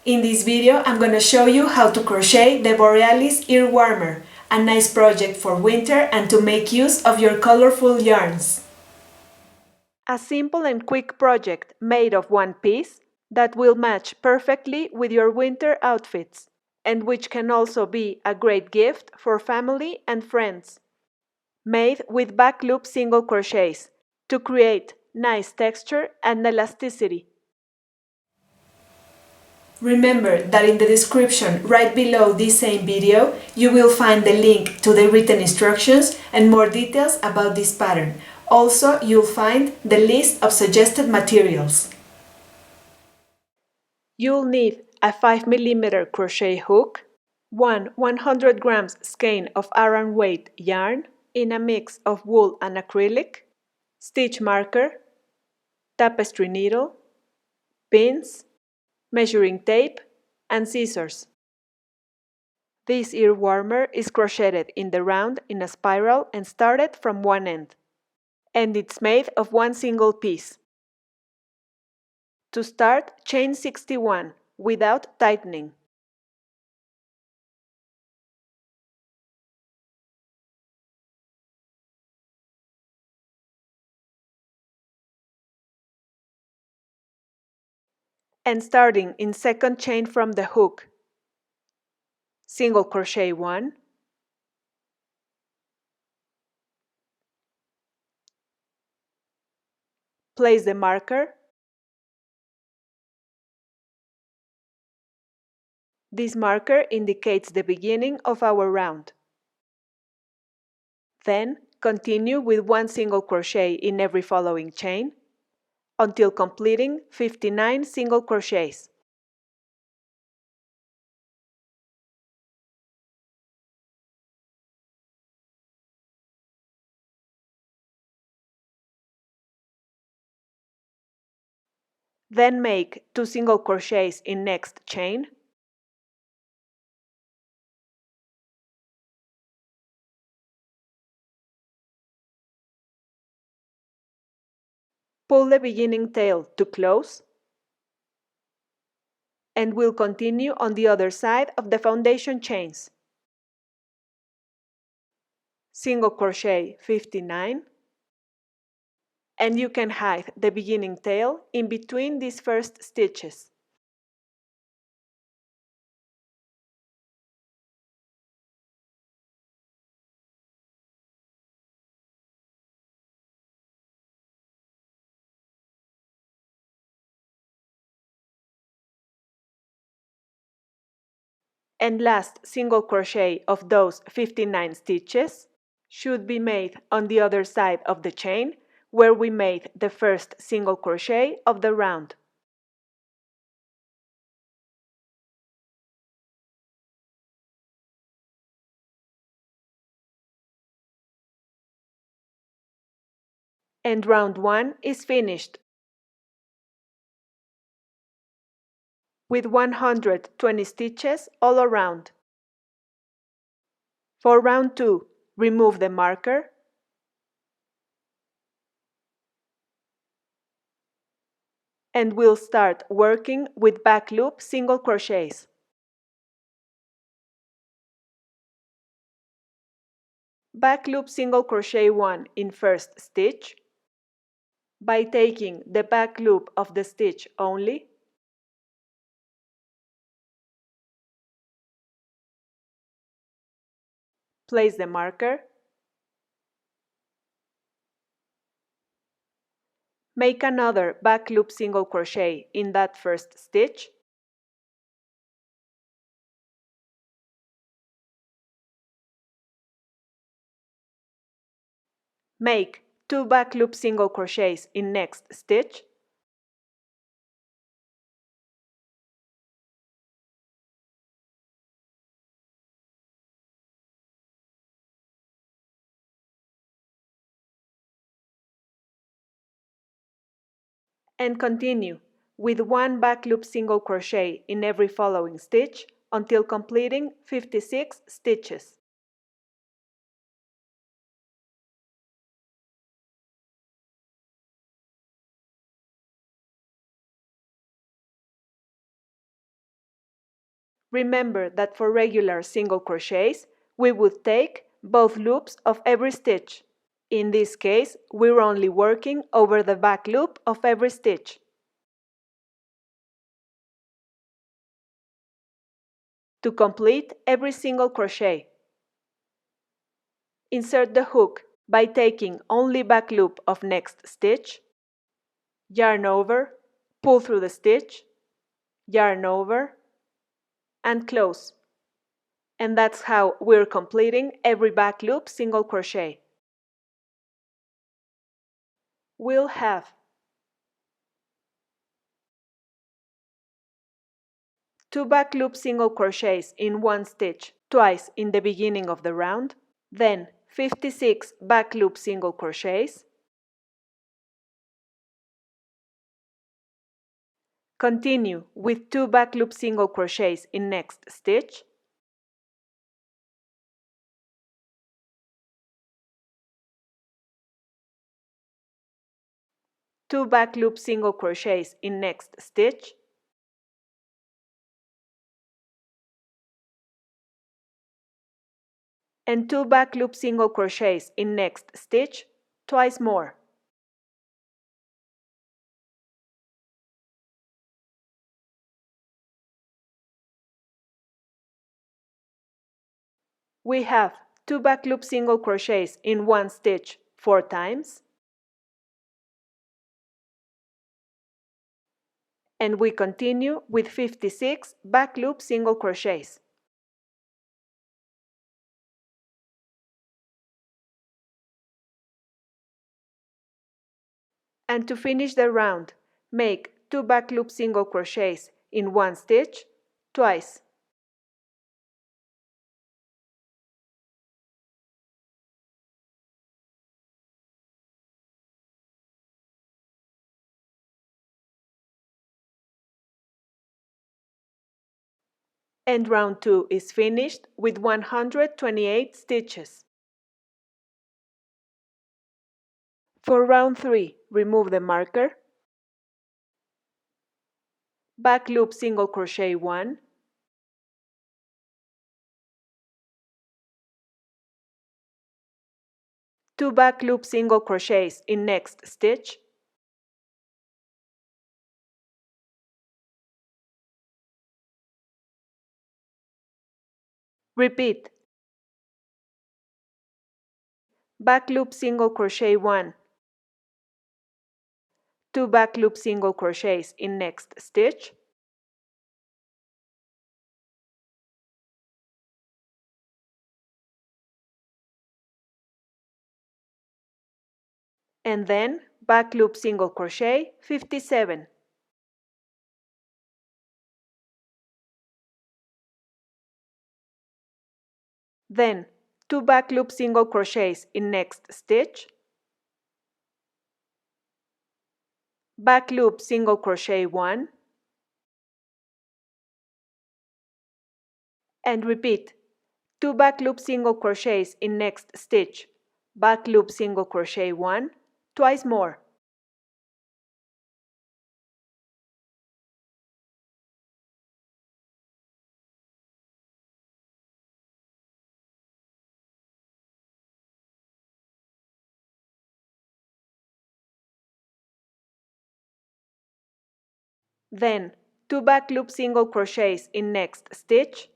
In this video, I'm going to show you how to crochet the Borealis EAR WARMER, a nice project for winter and to make use of your colorful yarns. A simple and quick project made of one piece that will match perfectly with your winter outfits and which can also be a great gift for family and friends. Made with back loop single crochets to create nice texture and elasticity. Remember that in the description right below this same video, you will find the link to the written instructions and more details about this pattern. Also, you'll find the list of suggested materials. You'll need a 5mm crochet hook, one 100 grams skein of Aran weight yarn in a mix of wool and acrylic, stitch marker, tapestry needle, pins, measuring tape, and scissors. This ear warmer is crocheted in the round in a spiral and started from one end. And it's made of one single piece. To start, chain 61 without tightening. And starting in second chain from the hook, single crochet 1, place the marker. This marker indicates the beginning of our round. Then continue with one single crochet in every following chain until completing 59 single crochets. Then make 2 single crochets in next chain, pull the beginning tail to close, and we'll continue on the other side of the foundation chains. Single crochet 59, and you can hide the beginning tail in between these first stitches. And last single crochet of those 59 stitches should be made on the other side of the chain where we made the first single crochet of the round. And round 1 is finished with 120 stitches all around. For round 2, remove the marker and we'll start working with back loop single crochets. Back loop single crochet 1 in first stitch by taking the back loop of the stitch only, place the marker, make another back loop single crochet in that first stitch, make 2 back loop single crochets in next stitch, and continue with 1 back loop single crochet in every following stitch until completing 56 stitches. Remember that for regular single crochets, we would take both loops of every stitch. In this case, we're only working over the back loop of every stitch. To complete every single crochet, insert the hook by taking only back loop of next stitch, yarn over, pull through the stitch, yarn over, and close. And that's how we're completing every back loop single crochet. We'll have 2 back loop single crochets in one stitch twice in the beginning of the round, then 56 back loop single crochets, continue with 2 back loop single crochets in next stitch, two back loop single crochets in next stitch, and 2 back loop single crochets in next stitch twice more. We have 2 back loop single crochets in one stitch 4 times, and we continue with 56 back loop single crochets. And to finish the round, make 2 back loop single crochets in one stitch twice. And round 2 is finished with 128 stitches. For round 3, remove the marker, back loop single crochet 1, two back loop single crochets in next stitch, repeat, back loop single crochet 1, two back loop single crochets in next stitch, and then back loop single crochet 57. Then 2 back loop single crochets in next stitch, back loop single crochet 1, and repeat, 2 back loop single crochets in next stitch, back loop single crochet 1, twice more. Then 2 back loop single crochets in next stitch,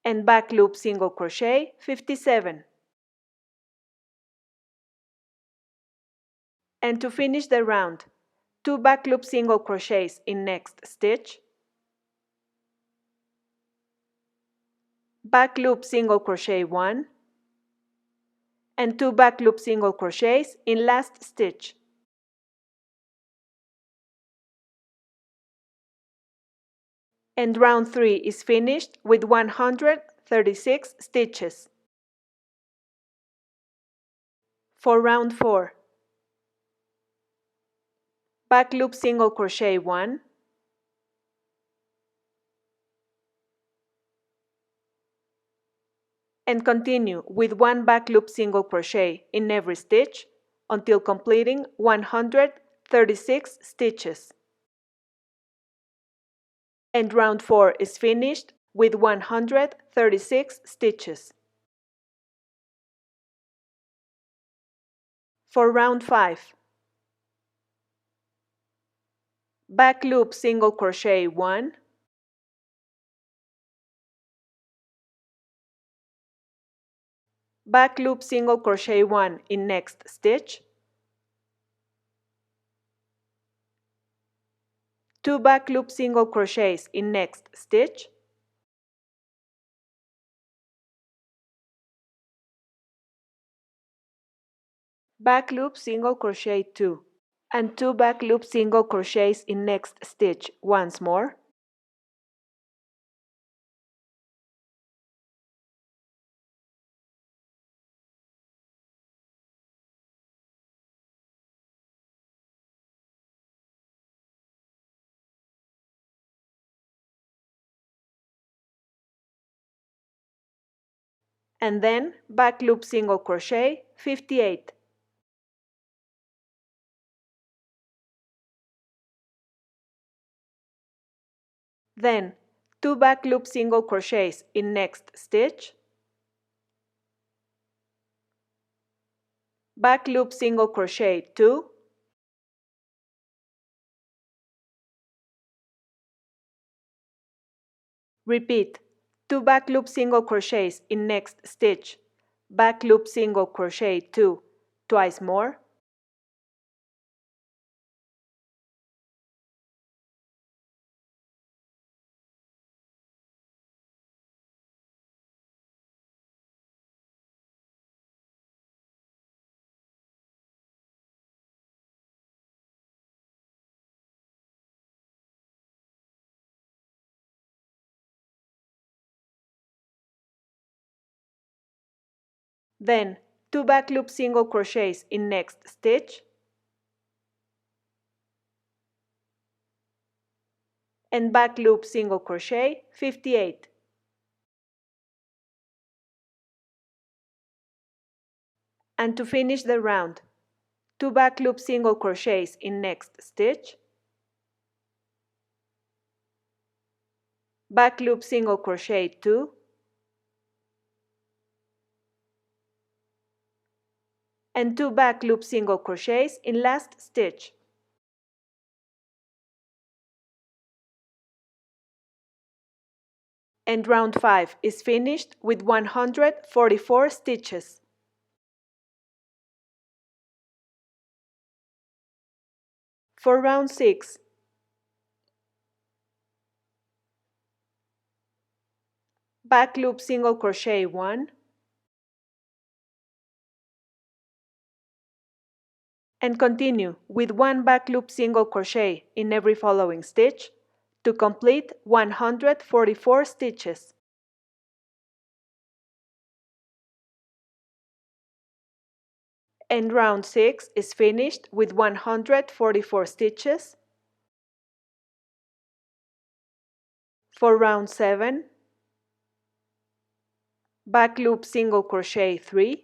and back loop single crochet 57. And to finish the round, 2 back loop single crochets in next stitch, back loop single crochet 1, and 2 back loop single crochets in last stitch. And round 3 is finished with 136 stitches. For round 4, back loop single crochet 1, and continue with 1 back loop single crochet in every stitch until completing 100 36 stitches. And round 4 is finished with 136 stitches. For round 5, back loop single crochet 1, back loop single crochet 1 in next stitch, 2 back loop single crochets in next stitch, back loop single crochet 2, and 2 back loop single crochets in next stitch once more, and then back loop single crochet 58. Then 2 back loop single crochets in next stitch, back loop single crochet 2, repeat 2 back loop single crochets in next stitch, back loop single crochet 2 twice more, then 2 back loop single crochets in next stitch, and back loop single crochet 58. And to finish the round, 2 back loop single crochets in next stitch, back loop single crochet 2, and 2 back loop single crochets in last stitch. And round 5 is finished with 144 stitches. For round 6, back loop single crochet 1, and continue with 1 back loop single crochet in every following stitch to complete 144 stitches. And round 6 is finished with 144 stitches. For round 7, back loop single crochet 3,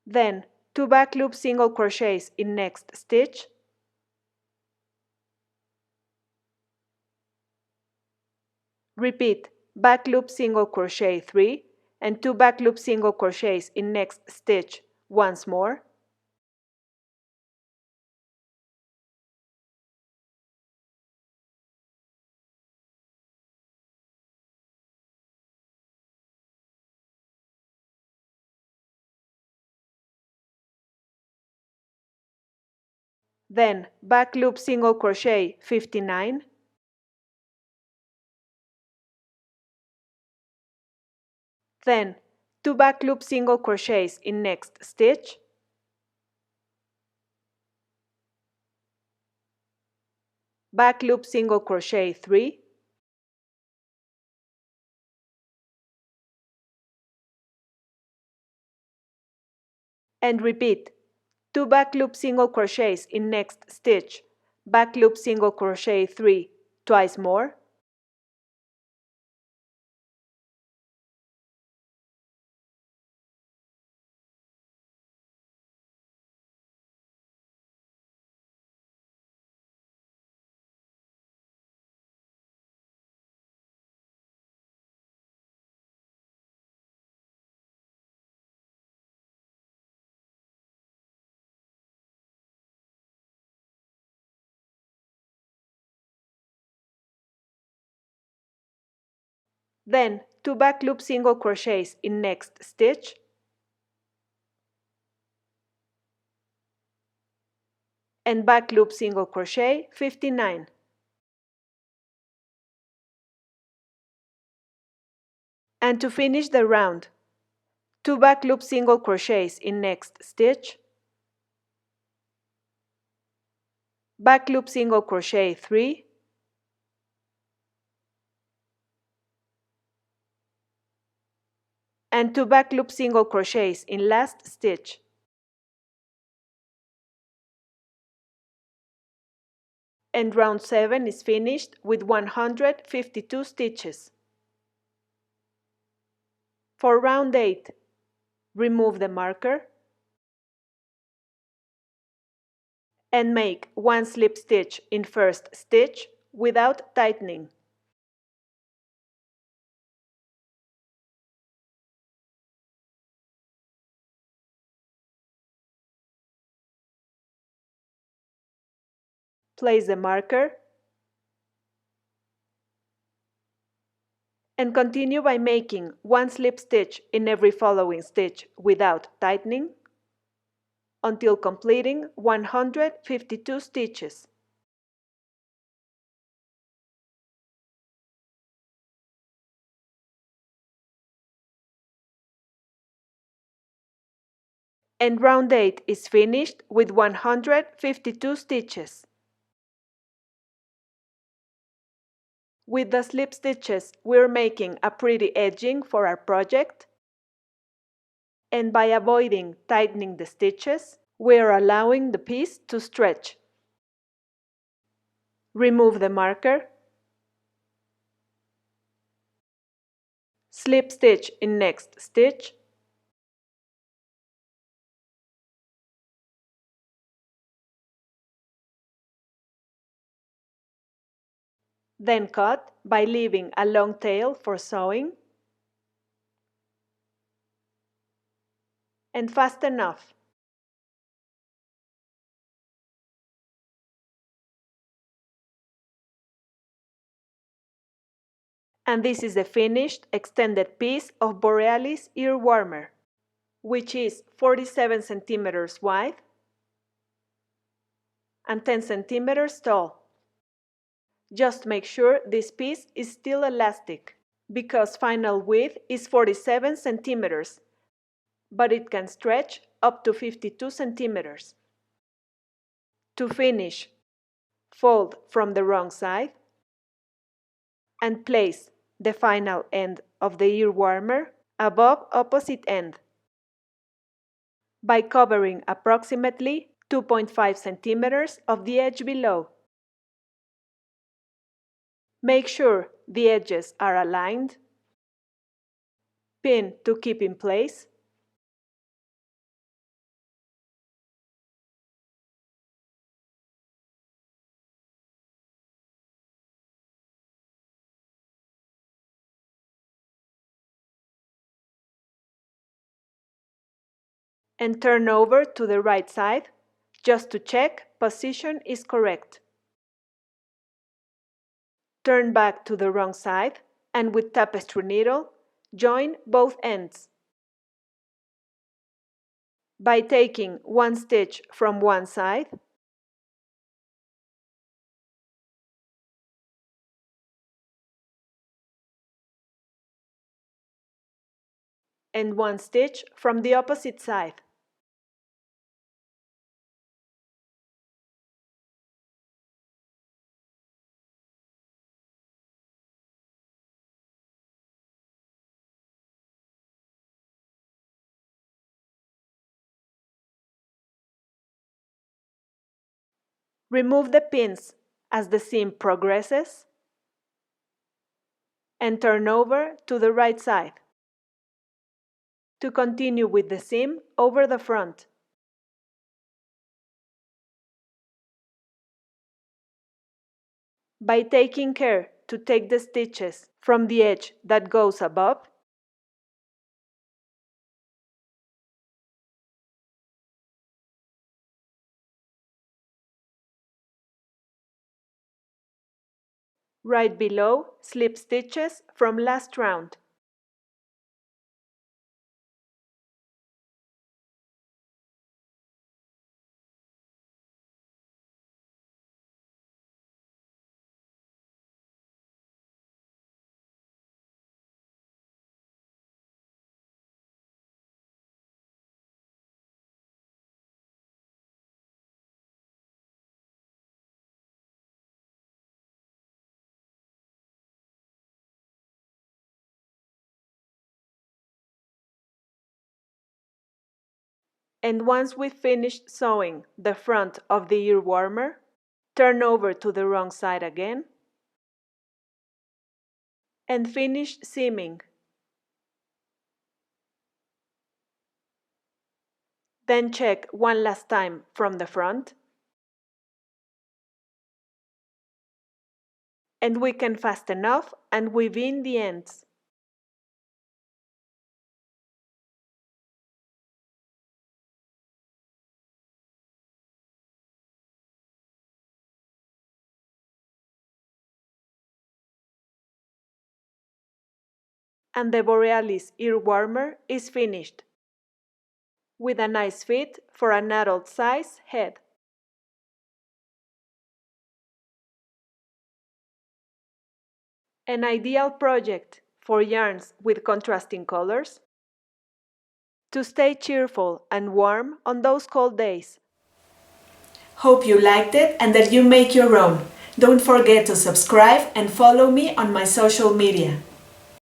then 2 back loop single crochets in next stitch, repeat back loop single crochet 3 and 2 back loop single crochets in next stitch once more, then back loop single crochet 59, then 2 back loop single crochets in next stitch, back loop single crochet 3, and repeat 2 back loop single crochets in next stitch, back loop single crochet 3 twice more, then 2 back loop single crochets in next stitch, and back loop single crochet 59. And to finish the round, 2 back loop single crochets in next stitch, back loop single crochet 3, and 2 back loop single crochets in last stitch. And round 7 is finished with 152 stitches. For round 8, remove the marker and make 1 slip stitch in first stitch without tightening. Place the marker and continue by making 1 slip stitch in every following stitch without tightening until completing 152 stitches. And round 8 is finished with 152 stitches. With the slip stitches, we're making a pretty edging for our project, and by avoiding tightening the stitches, we're allowing the piece to stretch. Remove the marker, slip stitch in next stitch, then cut by leaving a long tail for sewing, and fasten off. And this is the finished extended piece of Borealis EAR WARMER, which is 47 centimeters wide and 10 centimeters tall. Just make sure this piece is still elastic, because final width is 47 centimeters, but it can stretch up to 52 centimeters. To finish, fold from the wrong side and place the final end of the ear warmer above opposite end by covering approximately 2.5 centimeters of the edge below. Make sure the edges are aligned, pin to keep in place, and turn over to the right side just to check position is correct. Turn back to the wrong side and with tapestry needle, join both ends. By taking 1 stitch from one side and 1 stitch from the opposite side. Remove the pins as the seam progresses and turn over to the right side to continue with the seam over the front. By taking care to take the stitches from the edge that goes above, right below slip stitches from last round. And once we've finished sewing the front of the ear warmer, turn over to the wrong side again and finish seaming. Then check one last time from the front and we can fasten off and weave in the ends. And the Borealis ear warmer is finished, with a nice fit for an adult size head. An ideal project for yarns with contrasting colors, to stay cheerful and warm on those cold days. Hope you liked it and that you make your own. Don't forget to subscribe and follow me on my social media.